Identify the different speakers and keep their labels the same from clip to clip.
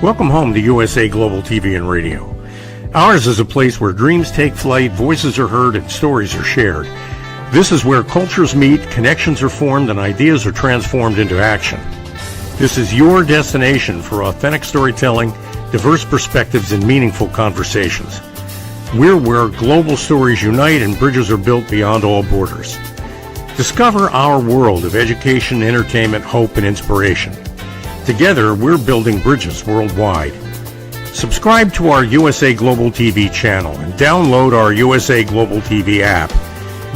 Speaker 1: Welcome home to USA Global TV and Radio. Ours is a place where dreams take flight, voices are heard, and stories are shared. This is where cultures meet, connections are formed, and ideas are transformed into action. This is your destination for authentic storytelling, diverse perspectives, and meaningful conversations. We're where global stories unite and bridges are built beyond all borders. Discover our world of education, entertainment, hope, and inspiration. Together, we're building bridges worldwide. Subscribe to our USA Global TV channel and download our USA Global TV app.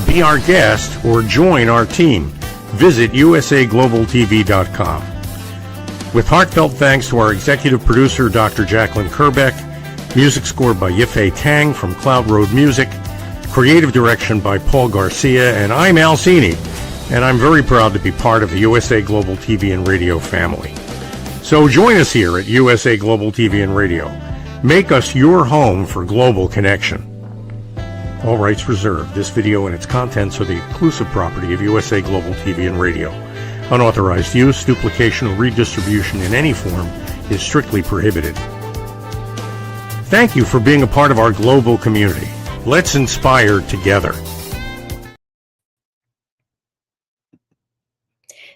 Speaker 1: Be our guest or join our team. Visit usaglobaltv.com. With heartfelt thanks to our executive producer, Dr. Jacalyn Kerbeck, music scored by Yifei Tang from Cloud Road Music, creative direction by Paul Garcia, and I'm Al Cini, and I'm very proud to be part of the USA Global TV and Radio family. So join us here at USA Global TV and Radio. Make us your home for global connection. All rights reserved. This video and its contents are the exclusive property of USA Global TV and Radio. Unauthorized use, duplication, or redistribution in any form is strictly prohibited. Thank you for being a part of our global community. Let's inspire together.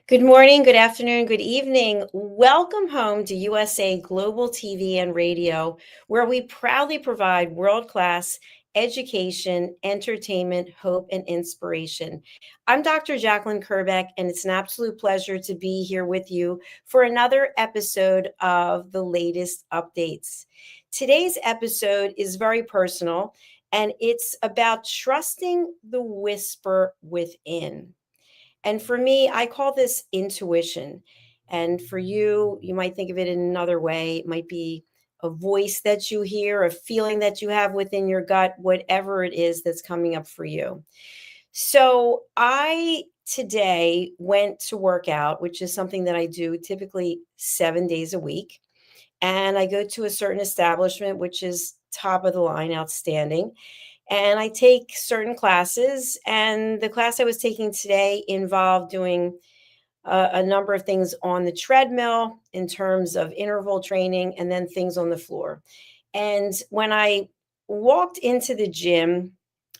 Speaker 2: Good morning, good afternoon, good evening. Welcome home to USA Global TV and Radio, where we proudly provide world-class education, entertainment, hope, and inspiration. I'm Dr. Jacalyn Kerbeck, and it's an absolute pleasure to be here with you for another episode of the latest updates. Today's episode is very personal, and it's about trusting the whisper within. And for me, I call this intuition. And for you, you might think of it in another way. It might be a voice that you hear, a feeling that you have within your gut, whatever it is that's coming up for you. So I today went to work out, which is something that I do typically 7 days a week. And I go to a certain establishment, which is top of the line, outstanding. And I take certain classes, and the class I was taking today involved doing a number of things on the treadmill in terms of interval training and then things on the floor. And when I walked into the gym,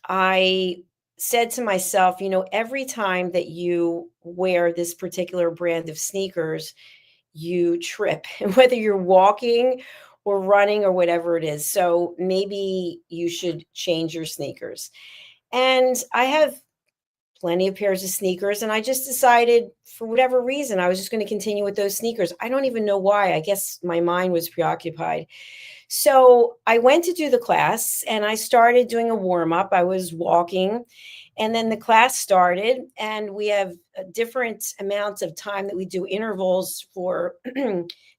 Speaker 2: I said to myself, you know, every time that you wear this particular brand of sneakers, you trip, whether you're walking or running or whatever it is. So maybe you should change your sneakers. And I have plenty of pairs of sneakers, and I just decided for whatever reason, I was just going to continue with those sneakers. I don't even know why. I guess my mind was preoccupied. So I went to do the class, and I started doing a warm-up. I was walking, and then the class started, and we have different amounts of time that we do intervals for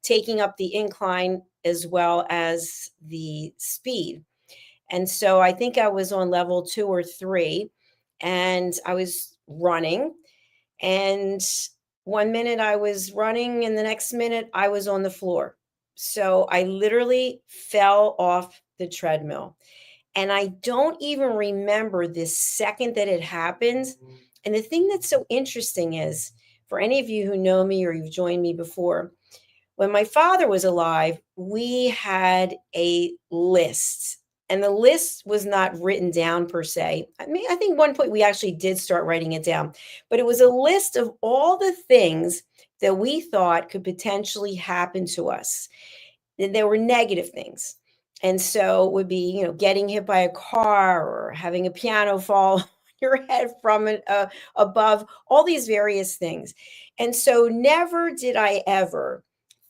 Speaker 2: taking up the incline as well as the speed. And so I think I was on level 2 or 3, and I was running. And 1 minute I was running, and the next minute I was on the floor. So I literally fell off the treadmill. And I don't even remember this second that it happened. And the thing that's so interesting is, for any of you who know me or you've joined me before, when my father was alive, we had a list, and the list was not written down per se. I mean, I think one point we actually did start writing it down, but it was a list of all the things that we thought could potentially happen to us. There were negative things. And so it would be, you know, getting hit by a car or having a piano fall on your head from above, all these various things. And so never did I ever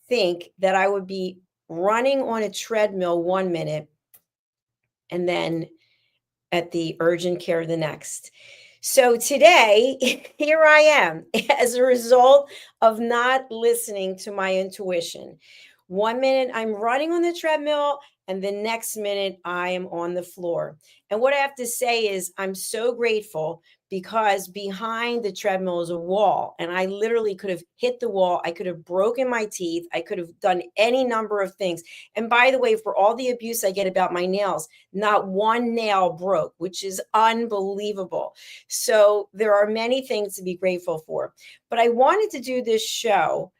Speaker 2: think that I would be running on a treadmill 1 minute and then at the urgent care the next. So today, here I am as a result of not listening to my intuition. 1 minute I'm running on the treadmill, and the next minute I am on the floor. And what I have to say is I'm so grateful, because behind the treadmill is a wall, and I literally could have hit the wall. I could have broken my teeth. I could have done any number of things. And by the way, for all the abuse I get about my nails, not one nail broke, which is unbelievable. So there are many things to be grateful for. But I wanted to do this show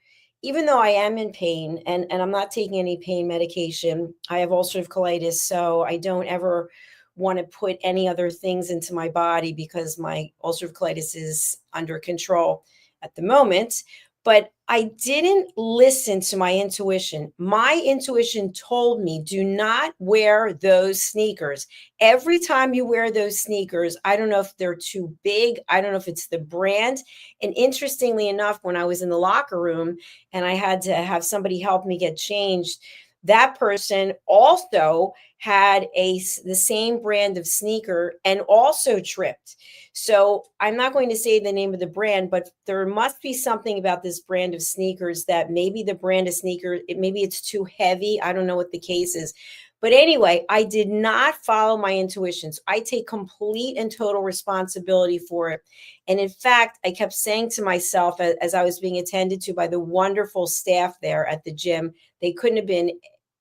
Speaker 2: even though I am in pain and I'm not taking any pain medication, I have ulcerative colitis, so I don't ever want to put any other things into my body because my ulcerative colitis is under control at the moment. But I didn't listen to my intuition. My intuition told me, do not wear those sneakers. Every time you wear those sneakers, I don't know if they're too big. I don't know if it's the brand. And interestingly enough, when I was in the locker room and I had to have somebody help me get changed, that person also had the same brand of sneaker and also tripped. So I'm not going to say the name of the brand, but there must be something about this brand of sneakers that maybe the brand of sneaker, maybe it's too heavy. I don't know what the case is. But anyway, I did not follow my intuitions. I take complete and total responsibility for it. And in fact, I kept saying to myself as I was being attended to by the wonderful staff there at the gym, they couldn't have been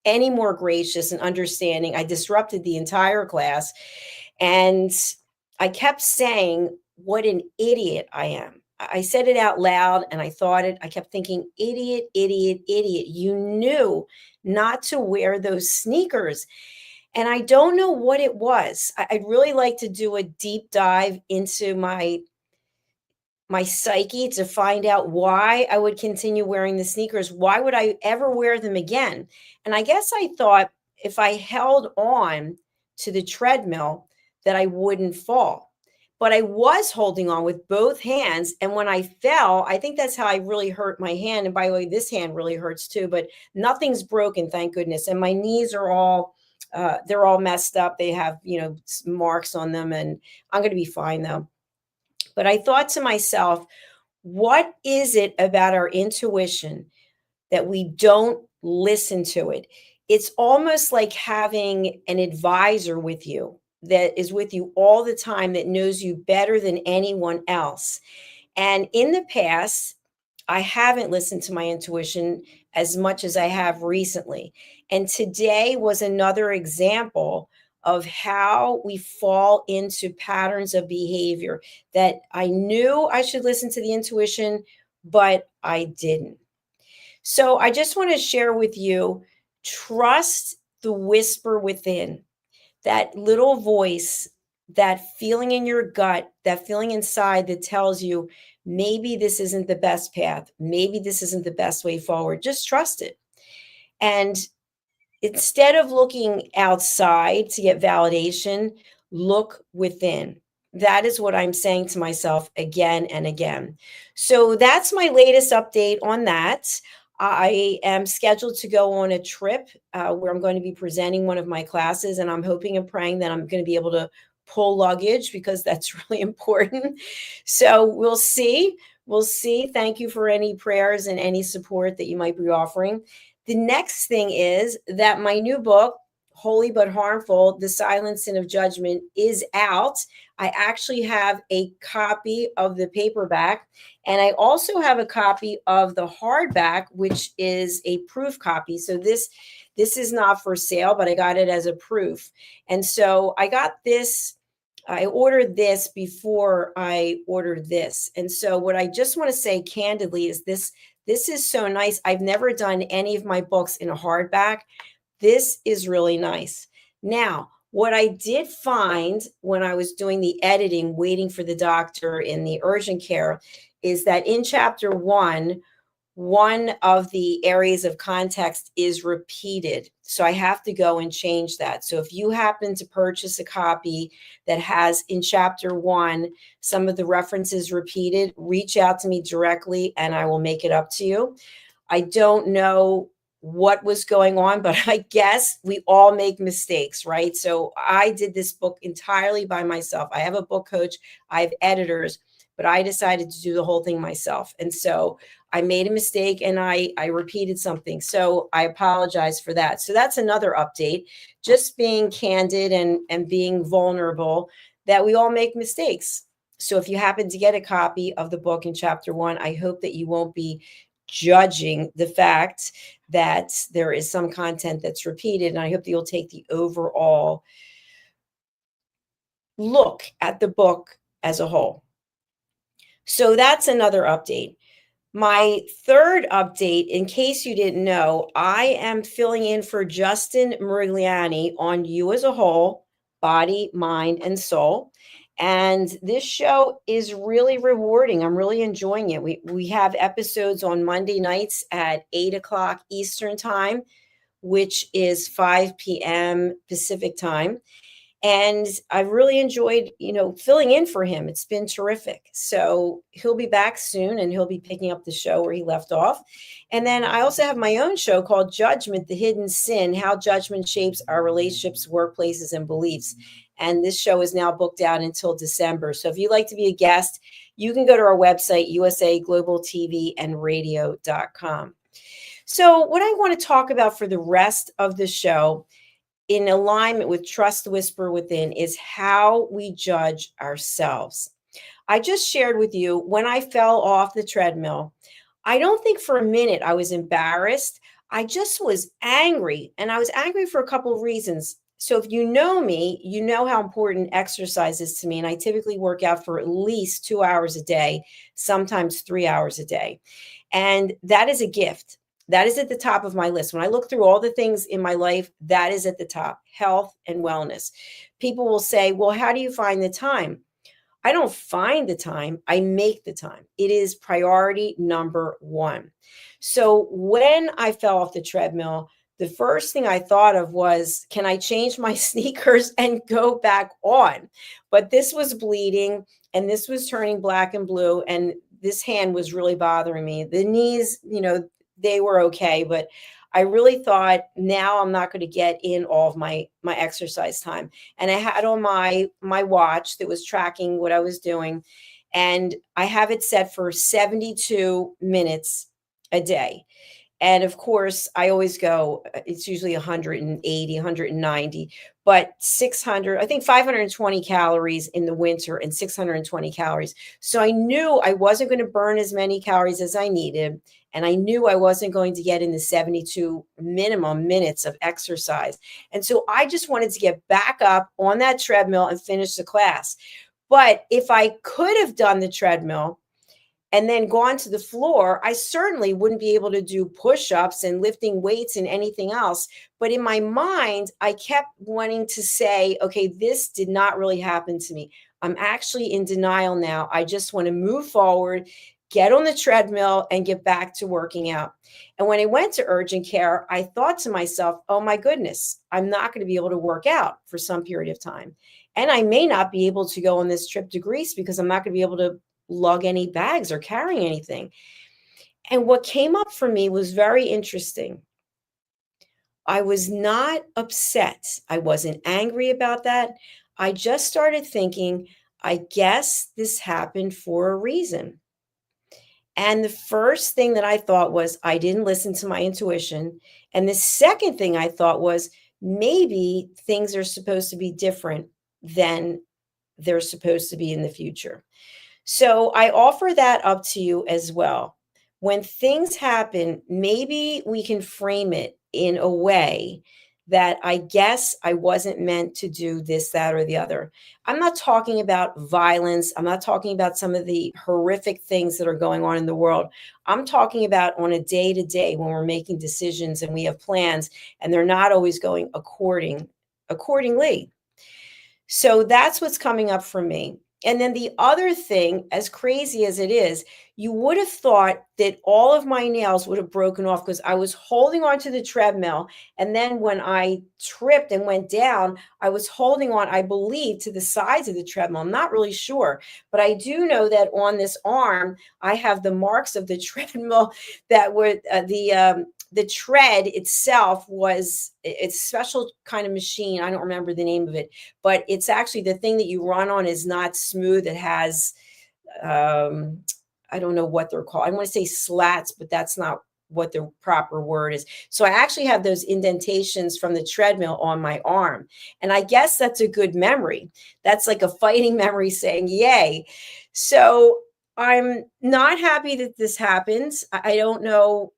Speaker 2: any more gracious and understanding. I disrupted the entire class. And I kept saying, what an idiot I am. I said it out loud and I thought it. I kept thinking, idiot, idiot, idiot. You knew not to wear those sneakers. And I don't know what it was. I'd really like to do a deep dive into my psyche to find out why I would continue wearing the sneakers. Why would I ever wear them again? And I guess I thought if I held on to the treadmill that I wouldn't fall. But I was holding on with both hands. And when I fell, I think that's how I really hurt my hand. And by the way, this hand really hurts too, but nothing's broken, thank goodness. And my knees are all, they're all messed up. They have, marks on them. And I'm going to be fine though. But I thought to myself, what is it about our intuition that we don't listen to it? It's almost like having an advisor with you that is with you all the time, that knows you better than anyone else. And in the past, I haven't listened to my intuition as much as I have recently. And today was another example of how we fall into patterns of behavior that I knew I should listen to the intuition, but I didn't. So I just want to share with you, trust the whisper within, that little voice, that feeling in your gut, that feeling inside that tells you maybe this isn't the best path. Maybe this isn't the best way forward. Just trust it. And instead of looking outside to get validation, look within. That is what I'm saying to myself again and again. So that's my latest update on that. I am scheduled to go on a trip where I'm going to be presenting one of my classes, and I'm hoping and praying that I'm going to be able to pull luggage because that's really important. So we'll see. We'll see. Thank you for any prayers and any support that you might be offering. The next thing is that my new book, Holy But Harmful, The Silent Sin of Judgment, is out. I actually have a copy of the paperback, and I also have a copy of the hardback, which is a proof copy. So this is not for sale, but I got it as a proof. And so I got this. I ordered this before I ordered this. And so what I just want to say candidly is this is so nice. I've never done any of my books in a hardback. This is really nice. Now, what I did find when I was doing the editing, waiting for the doctor in the urgent care, is that in chapter one of the areas of context is repeated. So I have to go and change that. So if you happen to purchase a copy that has in chapter 1 some of the references repeated, reach out to me directly and I will make it up to you. I don't know what was going on, but I guess we all make mistakes, right? So I did this book entirely by myself. I have a book coach, I have editors, but I decided to do the whole thing myself. And so I made a mistake and I repeated something. So I apologize for that. So that's another update, just being candid and being vulnerable that we all make mistakes. So if you happen to get a copy of the book in chapter 1, I hope that you won't be judging the fact that there is some content that's repeated. And I hope that you'll take the overall look at the book as a whole. So that's another update. My third update, in case you didn't know, I am filling in for Justin Merigliani on You as a Whole, Body, Mind, and Soul. And this show is really rewarding. I'm really enjoying it. We have episodes on Monday nights at 8 o'clock Eastern Time, which is 5 p.m. Pacific Time. And I've really enjoyed, filling in for him. It's been terrific. So he'll be back soon and he'll be picking up the show where he left off. And then I also have my own show called Judgment, the Hidden Sin, How Judgment Shapes Our Relationships, Workplaces, and Beliefs. And this show is now booked out until December. So if you'd like to be a guest, you can go to our website, usaglobaltvandradio.com. So what I want to talk about for the rest of the show, in alignment with Trust the Whisper Within, is how we judge ourselves. I just shared with you when I fell off the treadmill, I don't think for a minute I was embarrassed. I just was angry, and I was angry for a couple of reasons. So if you know me, you know how important exercise is to me, and I typically work out for at least 2 hours a day, sometimes 3 hours a day. And that is a gift. That is at the top of my list. When I look through all the things in my life, that is at the top: health and wellness. People will say, well, how do you find the time? I don't find the time, I make the time. It is priority number one. So when I fell off the treadmill, the first thing I thought of was, can I change my sneakers and go back on? But this was bleeding and this was turning black and blue, and this hand was really bothering me. The knees, they were okay, but I really thought, now I'm not going to get in all of my exercise time. And I had on my watch that was tracking what I was doing, and I have it set for 72 minutes a day. And of course, I always go, it's usually 180, 190, but 600, I think 520 calories in the winter and 620 calories. So I knew I wasn't going to burn as many calories as I needed. And I knew I wasn't going to get in the 72 minimum minutes of exercise. And so I just wanted to get back up on that treadmill and finish the class. But if I could have done the treadmill and then gone to the floor, I certainly wouldn't be able to do push-ups and lifting weights and anything else. But in my mind, I kept wanting to say, okay, this did not really happen to me. I'm actually in denial now. I just want to move forward, get on the treadmill, and get back to working out. And when I went to urgent care, I thought to myself, oh my goodness, I'm not going to be able to work out for some period of time. And I may not be able to go on this trip to Greece because I'm not going to be able to lug any bags or carry anything. And what came up for me was very interesting. I was not upset. I wasn't angry about that. I just started thinking, I guess this happened for a reason. And the first thing that I thought was, I didn't listen to my intuition. And the second thing I thought was, maybe things are supposed to be different than they're supposed to be in the future. So I offer that up to you as well. When things happen, maybe we can frame it in a way that, I guess I wasn't meant to do this, that, or the other. I'm not talking about violence. I'm not talking about some of the horrific things that are going on in the world. I'm talking about on a day-to-day when we're making decisions and we have plans and they're not always going accordingly. So that's what's coming up for me. And then the other thing, as crazy as it is, you would have thought that all of my nails would have broken off because I was holding on to the treadmill. And then when I tripped and went down, I was holding on, I believe, to the sides of the treadmill. I'm not really sure, but I do know that on this arm, I have the marks of the treadmill that were the tread itself was, it's a special kind of machine. I don't remember the name of it, but it's actually the thing that you run on is not smooth. It has, I don't know what they're called. I want to say slats, but that's not what the proper word is. So I actually have those indentations from the treadmill on my arm. And I guess that's a good memory. That's like a fighting memory saying, yay. So I'm not happy that this happens. I don't know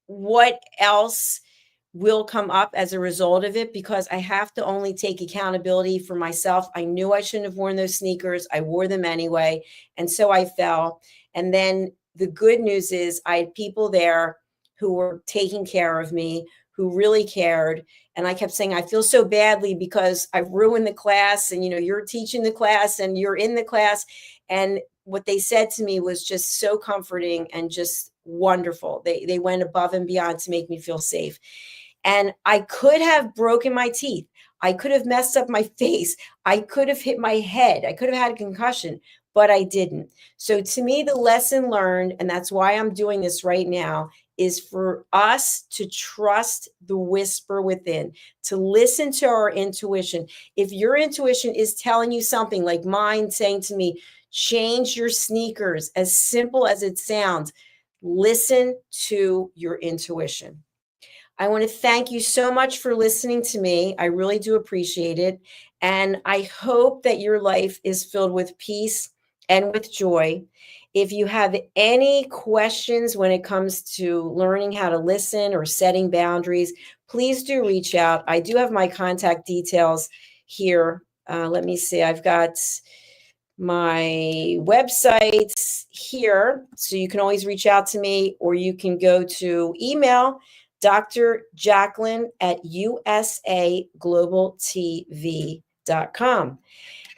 Speaker 2: what else will come up as a result of it, because I have to only take accountability for myself. I knew I shouldn't have worn those sneakers. I wore them anyway. And so I fell. And then the good news is I had people there who were taking care of me, who really cared. And I kept saying, I feel so badly because I've ruined the class and, you're teaching the class and you're in the class. And what they said to me was just so comforting and just wonderful. They went above and beyond to make me feel safe. And I could have broken my teeth. I could have messed up my face. I could have hit my head. I could have had a concussion, but I didn't. So to me, the lesson learned, and that's why I'm doing this right now, is for us to trust the whisper within, to listen to our intuition. If your intuition is telling you something like mine saying to me, change your sneakers, as simple as it sounds, listen to your intuition. I want to thank you so much for listening to me. I really do appreciate it. And I hope that your life is filled with peace and with joy. If you have any questions when it comes to learning how to listen or setting boundaries, please do reach out. I do have my contact details here. Let me see. I've got my websites here. So you can always reach out to me, or you can go to email drjacalyn at usaglobaltv.com.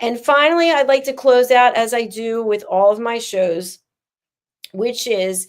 Speaker 2: And finally, I'd like to close out as I do with all of my shows, which is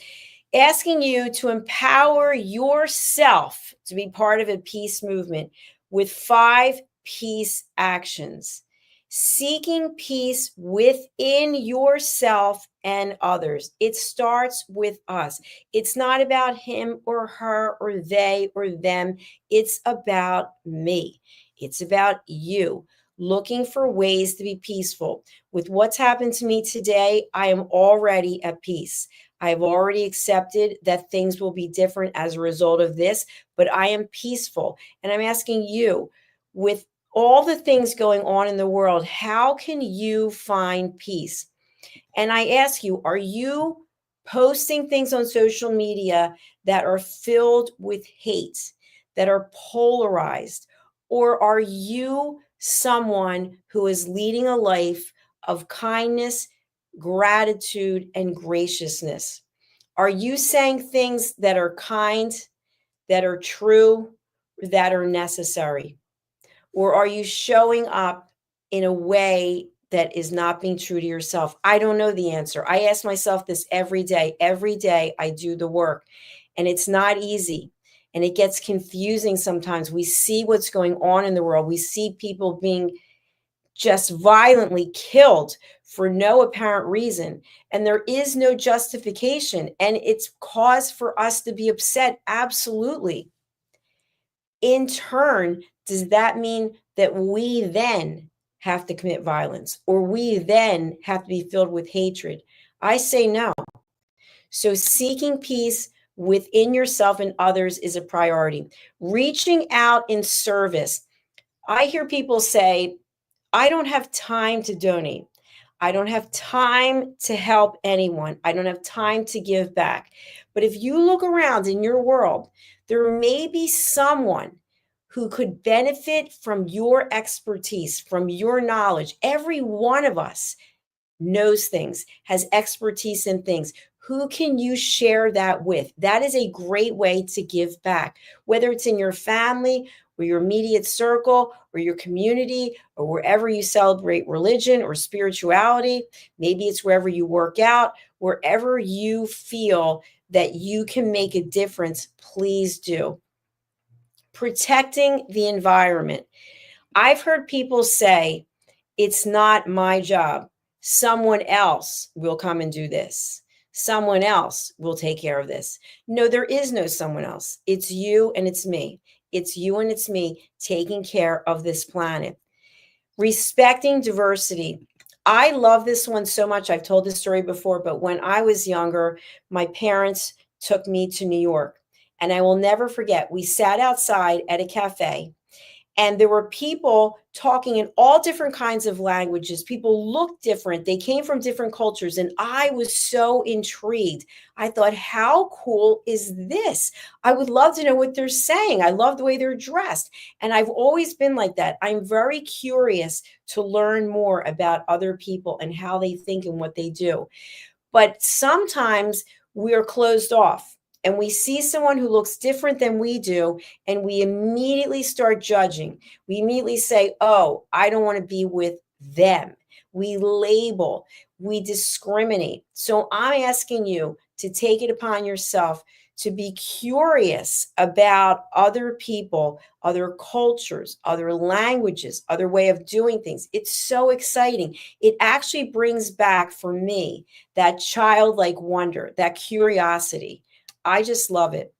Speaker 2: asking you to empower yourself to be part of a peace movement with 5 peace actions. Seeking peace within yourself and others. It starts with us. It's not about him or her or they or them. It's about me. It's about you looking for ways to be peaceful. With what's happened to me today, I am already at peace. I've already accepted that things will be different as a result of this, but I am peaceful. And I'm asking you, with all the things going on in the world, how can you find peace? And I ask you, are you posting things on social media that are filled with hate, that are polarized? Or are you someone who is leading a life of kindness, gratitude, and graciousness? Are you saying things that are kind, that are true, that are necessary? Or are you showing up in a way that is not being true to yourself? I don't know the answer. I ask myself this every day. Every day I do the work, and it's not easy. And it gets confusing sometimes. We see what's going on in the world. We see people being just violently killed for no apparent reason. And there is no justification. And it's cause for us to be upset. Absolutely. In turn, does that mean that we then have to commit violence, or we then have to be filled with hatred? I say no. So seeking peace within yourself and others is a priority. Reaching out in service. I hear people say, I don't have time to donate. I don't have time to help anyone. I don't have time to give back. But if you look around in your world, there may be someone who could benefit from your expertise, from your knowledge. Every one of us knows things, has expertise in things. Who can you share that with? That is a great way to give back, whether it's in your family or your immediate circle or your community or wherever you celebrate religion or spirituality. Maybe it's wherever you work out, wherever you feel that you can make a difference, please do. Protecting the environment. I've heard people say, it's not my job. Someone else will come and do this. Someone else will take care of this. No, there is no someone else. It's you and it's me. It's you and it's me taking care of this planet. Respecting diversity. I love this one so much. I've told this story before, but when I was younger, my parents took me to New York. And I will never forget, we sat outside at a cafe, and there were people talking in all different kinds of languages. People looked different. They came from different cultures. And I was so intrigued. I thought, how cool is this? I would love to know what they're saying. I love the way they're dressed. And I've always been like that. I'm very curious to learn more about other people and how they think and what they do. But sometimes we are closed off. And we see someone who looks different than we do, and we immediately start judging. We immediately say, oh, I don't want to be with them. We label, we discriminate. So I'm asking you to take it upon yourself to be curious about other people, other cultures, other languages, other way of doing things. It's so exciting. It actually brings back for me that childlike wonder, that curiosity. I just love it.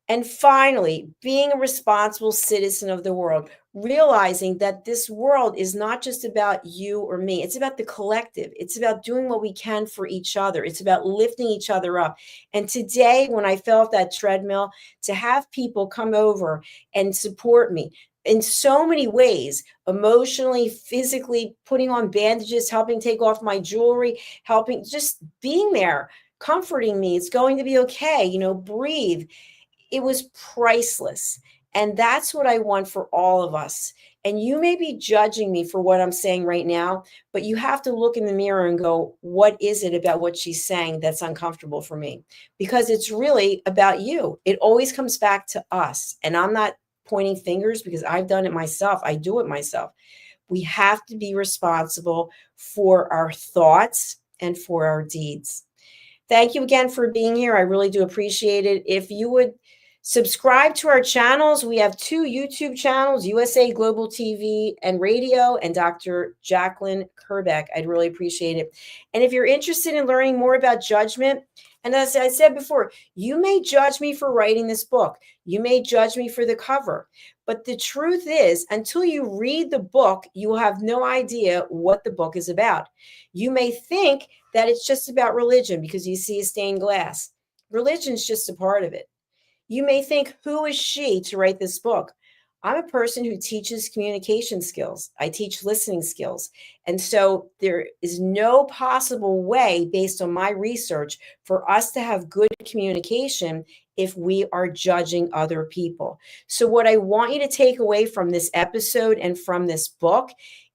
Speaker 2: And finally, being a responsible citizen of the world, realizing that this world is not just about you or me. It's about the collective. It's about doing what we can for each other. It's about lifting each other up. And today, when I fell off that treadmill, to have people come over and support me in so many ways, emotionally, physically, putting on bandages, helping take off my jewelry, helping, just being there, comforting me. It's going to be okay. Breathe. It was priceless. And that's what I want for all of us. And you may be judging me for what I'm saying right now, but you have to look in the mirror and go, what is it about what she's saying that's uncomfortable for me? Because it's really about you. It always comes back to us. And I'm not pointing fingers because I've done it myself. I do it myself. We have to be responsible for our thoughts and for our deeds. Thank you again for being here. I really do appreciate it. If you would subscribe to our channels, we have 2 YouTube channels, USA Global TV and Radio, and Dr. Jacalyn Kerbeck. I'd really appreciate it. And if you're interested in learning more about judgment, and as I said before, you may judge me for writing this book. You may judge me for the cover. But the truth is, until you read the book, you will have no idea what the book is about. You may think that it's just about religion because you see a stained glass. Religion's just a part of it. You may think, who is she to write this book? I'm a person who teaches communication skills. I teach listening skills. And so there is no possible way, based on my research, for us to have good communication if we are judging other people. So what I want you to take away from this episode and from this book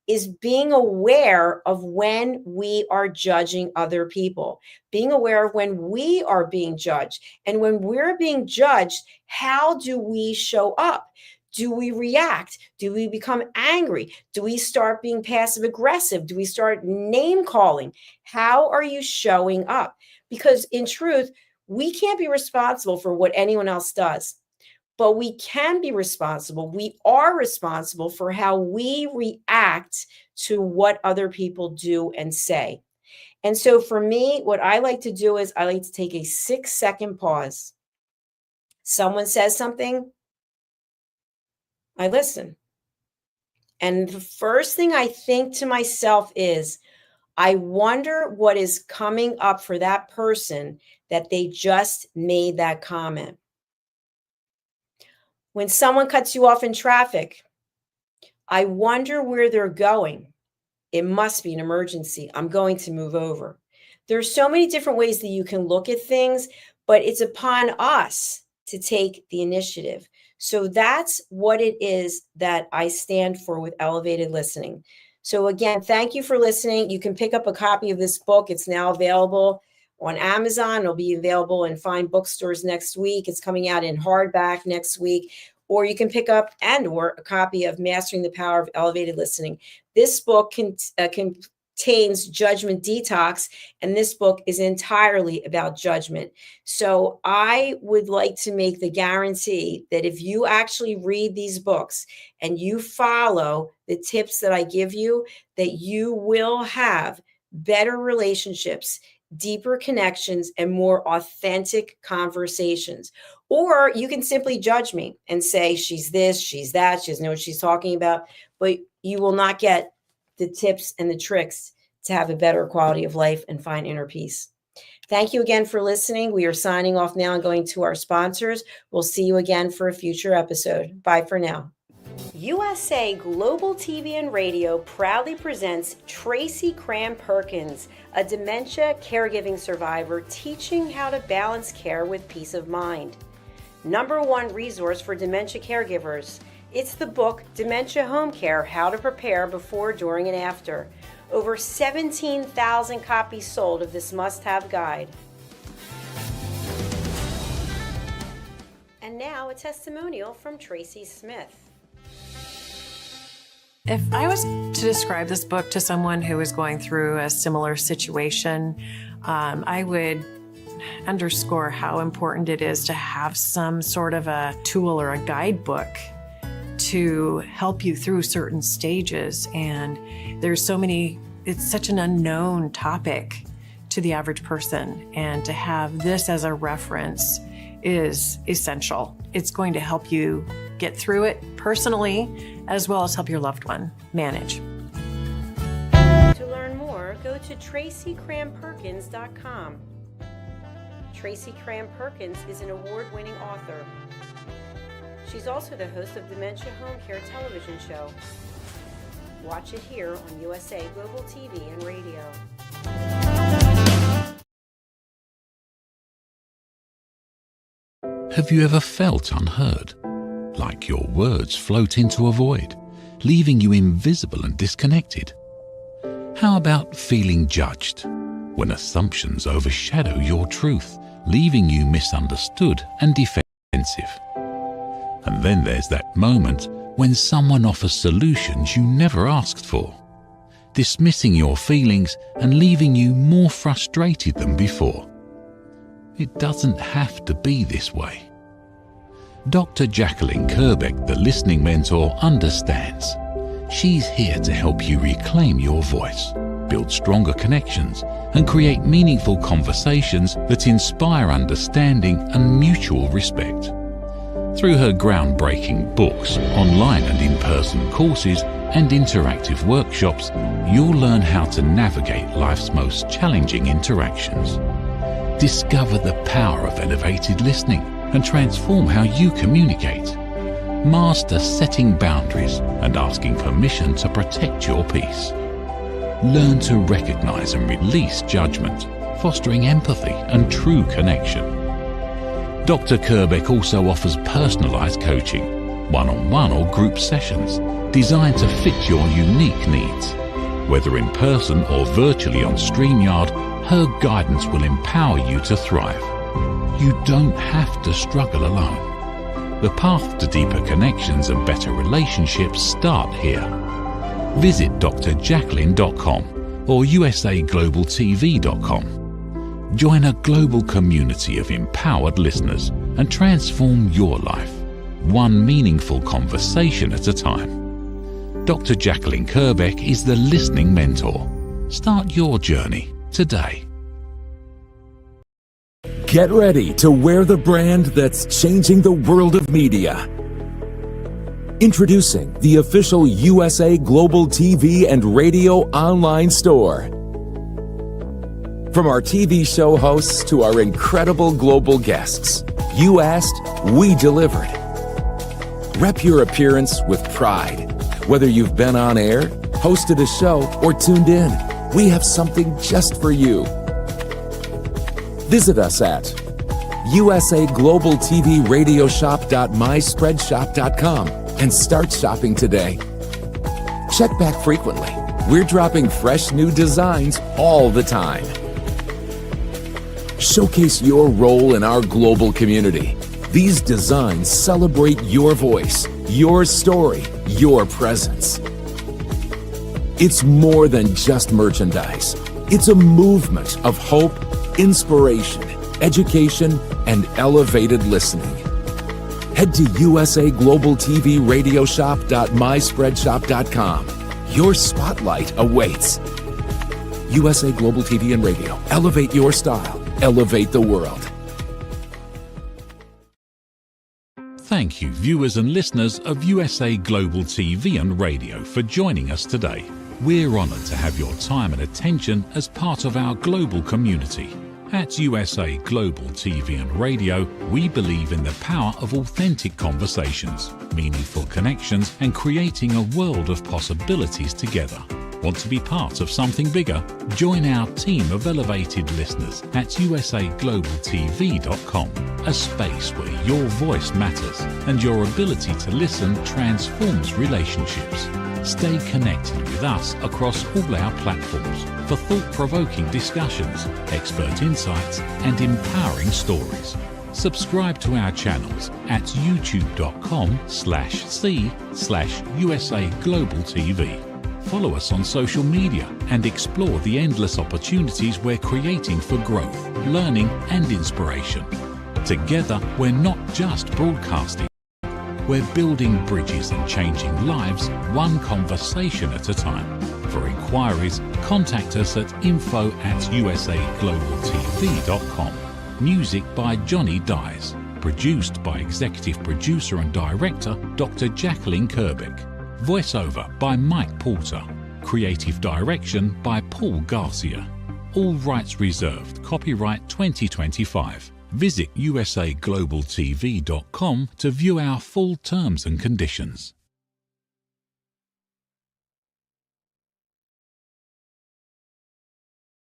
Speaker 2: is being aware of when we are judging other people, being aware of when we are being judged. And when we're being judged, how do we show up? Do we react? Do we become angry? Do we start being passive aggressive? Do we start name calling? How are you showing up? Because in truth, we can't be responsible for what anyone else does. But we can be responsible. We are responsible for how we react to what other people do and say. And so for me, what I like to do is I like to take a 6-second pause. Someone says something, I listen. And the first thing I think to myself is, I wonder what is coming up for that person that they just made that comment. When someone cuts you off in traffic, I wonder where they're going. It must be an emergency. I'm going to move over. There's so many different ways that you can look at things, but it's upon us to take the initiative. So that's what it is that I stand for with elevated listening. So again, thank you for listening. You can pick up a copy of this book. It's now available on Amazon. It'll be available in fine bookstores next week. It's coming out in hardback next week. Or you can pick up or a copy of Mastering the Power of Elevated Listening. This book contains Judgment Detox, and this book is entirely about judgment. So I would like to make the guarantee that if you actually read these books and you follow the tips that I give you, that you will have better relationships, deeper connections, and more authentic conversations. Or you can simply judge me and say, she's this, she's that, she doesn't know what she's talking about, but you will not get the tips and the tricks to have a better quality of life and find inner peace. Thank you again for listening. We are signing off now and going to our sponsors. We'll see you again for a future episode. Bye for now. USA Global TV and Radio proudly presents Tracy Cram-Perkins, a dementia caregiving survivor teaching how to balance care with peace of mind. #1 resource for dementia caregivers. It's the book Dementia Home Care: How to Prepare Before, During, and After. Over 17,000 copies sold of this must-have guide. now a testimonial from Tracy Smith.
Speaker 3: If I was to describe this book to someone who is going through a similar situation, I would underscore how important it is to have some sort of a tool or a guidebook to help you through certain stages. And there's so many, it's such an unknown topic to the average person. And to have this as a reference is essential. It's going to help you get through it personally, as well as help your loved one manage.
Speaker 2: To learn more, go to tracycramperkins.com. Tracy Cram Perkins is an award-winning author. She's also the host of Dementia Home Care television show. Watch it here on USA Global TV and Radio.
Speaker 4: Have you ever felt unheard? Like your words float into a void, leaving you invisible and disconnected? How about feeling judged, when assumptions overshadow your truth, leaving you misunderstood and defensive? And then there's that moment when someone offers solutions you never asked for, dismissing your feelings and leaving you more frustrated than before. It doesn't have to be this way. Dr. Jacalyn Kerbeck, the listening mentor, understands. She's here to help you reclaim your voice, build stronger connections, and create meaningful conversations that inspire understanding and mutual respect. Through her groundbreaking books, online and in-person courses, and interactive workshops, you'll learn how to navigate life's most challenging interactions. Discover the power of elevated listening and transform how you communicate. Master setting boundaries and asking permission to protect your peace. Learn to recognize and release judgment, fostering empathy and true connection. Dr. Kerbeck also offers personalized coaching, one-on-one or group sessions, designed to fit your unique needs. Whether in person or virtually on StreamYard, her guidance will empower you to thrive. You don't have to struggle alone. The path to deeper connections and better relationships start here. Visit drjacalyn.com or usaglobaltv.com. Join a global community of empowered listeners and transform your life, one meaningful conversation at a time. Dr. Jacalyn Kerbeck is the listening mentor. Start your journey today.
Speaker 5: Get ready to wear the brand that's changing the world of media. Introducing the official USA Global TV and Radio online store. From our TV show hosts to our incredible global guests, you asked, we delivered. Rep your appearance with pride. Whether you've been on air, hosted a show, or tuned in, we have something just for you. Visit us at usaglobaltvradiosshop.myspreadshop.com and start shopping today. Check back frequently. We're dropping fresh new designs all the time. Showcase your role in our global community. These designs celebrate your voice, your story, your presence. It's more than just merchandise. It's a movement of hope, inspiration, education, and elevated listening. Head to usaglobaltvradiosshop.myspreadshop.com. Your spotlight awaits. USA Global TV and Radio. Elevate your style. Elevate the world.
Speaker 4: Thank you, viewers and listeners of USA Global TV and Radio, for joining us today. We're honored to have your time and attention as part of our global community. At USA Global TV and Radio, we believe in the power of authentic conversations, meaningful connections, and creating a world of possibilities together. Want to be part of something bigger? Join our team of elevated listeners at usaglobaltv.com, a space where your voice matters and your ability to listen transforms relationships. Stay connected with us across all our platforms for thought-provoking discussions, expert insights, and empowering stories. Subscribe to our channels at youtube.com/c/USA Global TV. Follow us on social media and explore the endless opportunities we're creating for growth, learning and inspiration. Together, we're not just broadcasting. We're building bridges and changing lives one conversation at a time. For inquiries, contact us at info@usaglobaltv.com. Music by Johnny Dyes. Produced by Executive Producer and Director Dr. Jacalyn Kerbeck. Voiceover by Mike Porter. Creative Direction by Paul Garcia. All rights reserved. Copyright 2025. Visit usaglobaltv.com to view our full terms and conditions.